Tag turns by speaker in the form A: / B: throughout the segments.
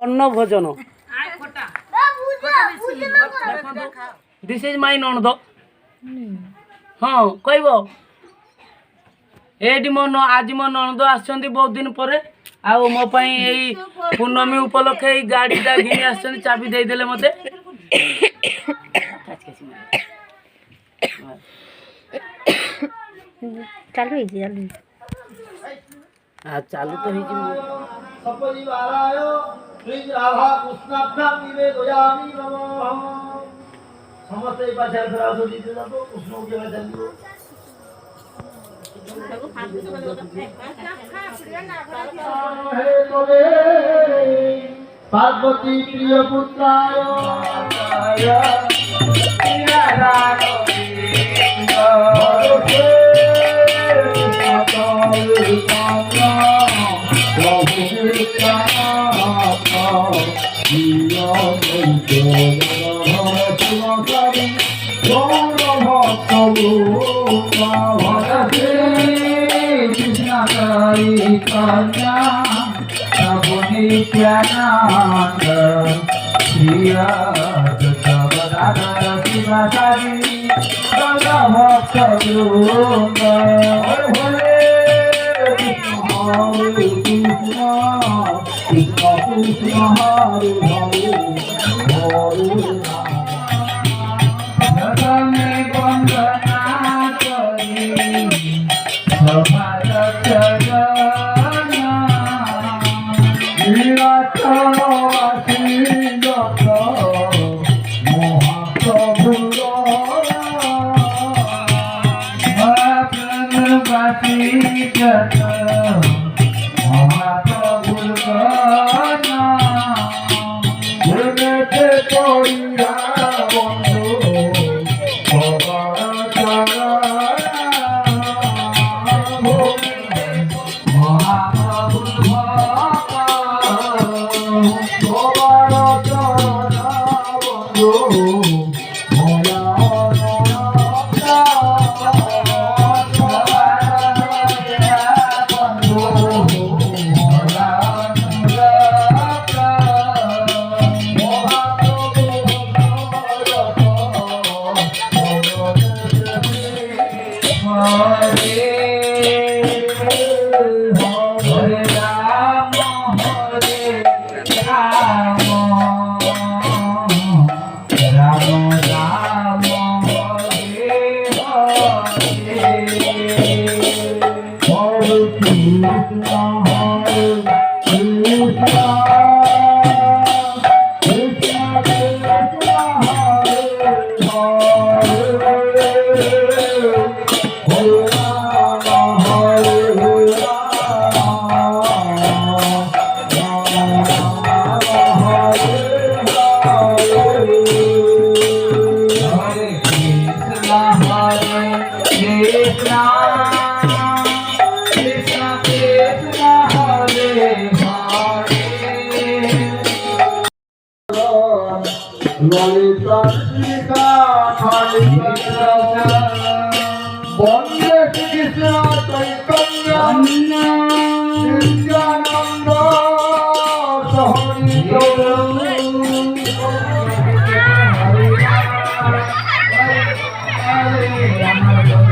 A: अन्न भोजन this is my ननद हाँ कहब ये मो आज मो ननद आसछन्ती बहुत दिन पर आओ मो पई एई पूर्णमी उपलक्षे एई गाड़ीटा घिनी आसछन्ती चाबी दे देले मते
B: चालू है चालू
A: चालू तो ही
C: सपरि वारायो श्री राधा कृष्णाभ्याम निवेदयामि नमः समस्त पाछा धरा दो दीजिए तो कृष्ण के वचन दो हे तोरे पार्वती प्रिय पुत्राय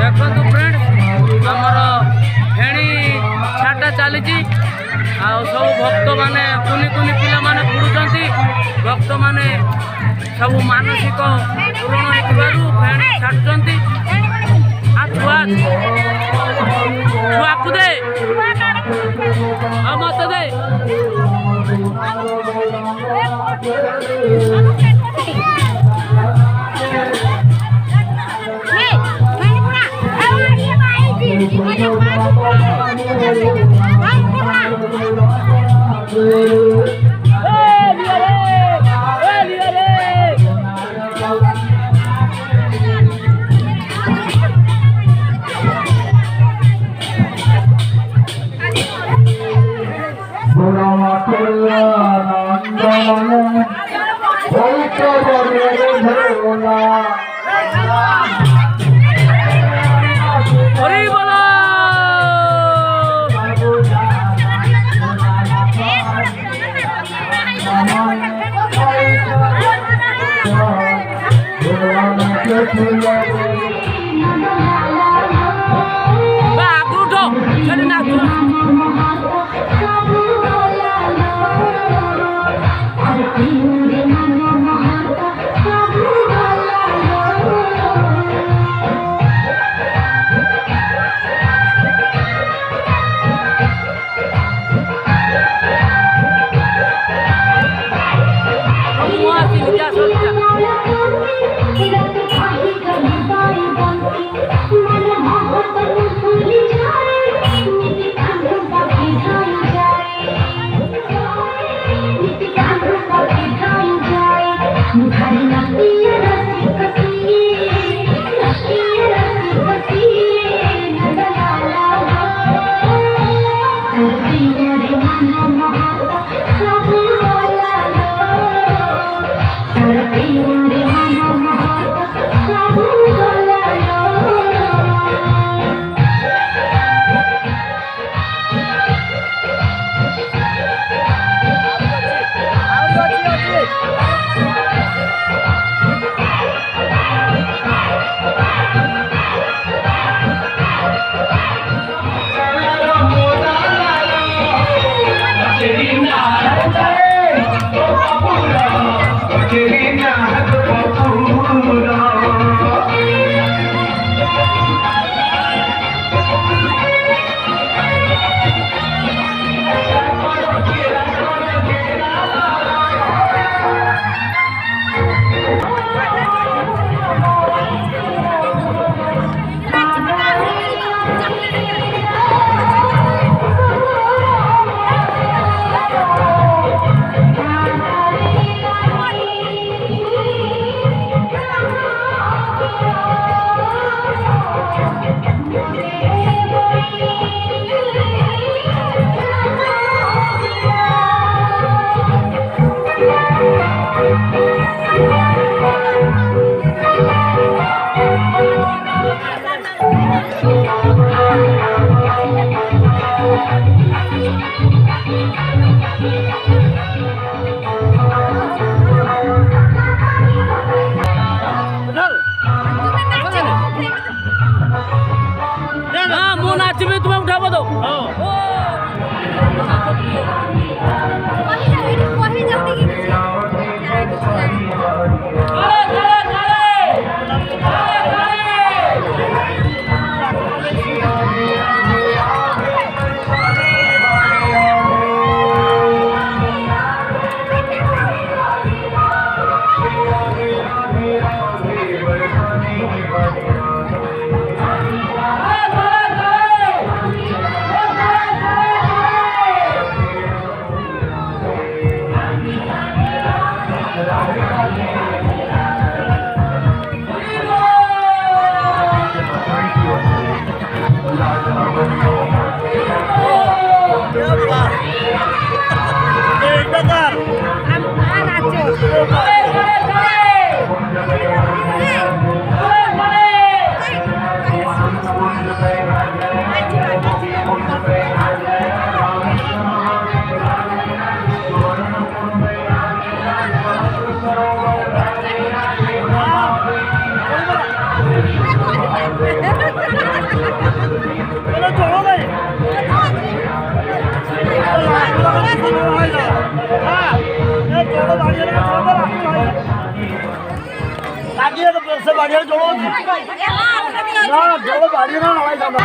A: देखो फ्रेंड आमर फेणी छाटा चली सब भक्त माने कुनि कुनि पिला माने पड़ुचंती भक्त माने सब मानसिक पूरण होइबारु फेणी छाटुचंती आ छुआ को दे मत दे ଆଗରୁ ଉଠ ସେଠି ନାଚ ମୁଁ ନାଚିବି ତୁମେ ଉଠାବ ତ
C: बढ़िया जोड़ो ना जोड़ो बढ़िया ना हवाई जाना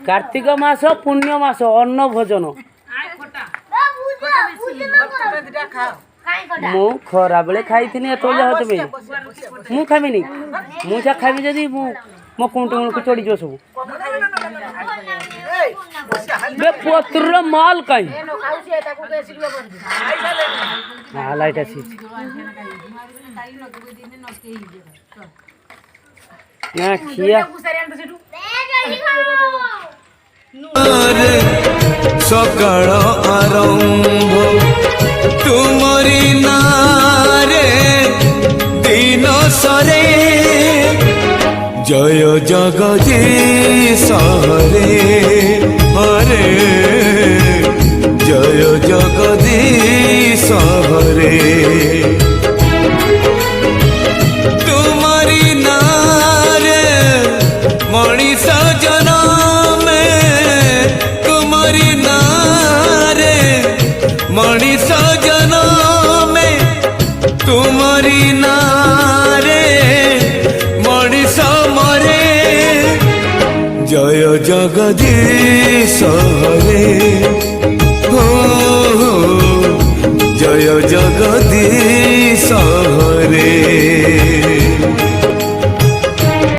A: कार्तिक मास पुण्य मास अन्न भोजन मु खरा बेले खाई मु खामिनी मुझा खाइबी जदि मो कुंट को चढ़ी जो सब बे पत्र माल कहीं हाँ लाइट अच्छी ना खिया
B: सकाळ आरंभ तुमरी नारे दिन सरे जय जगदीश हरे हरे जय जगदीश हरे तुमरी नारे मणिष जनम तुमरी नारे मणिष जनम तुमरी नारे मणिष मरे जय जगदीश हरे हो जय जगदीश हरे।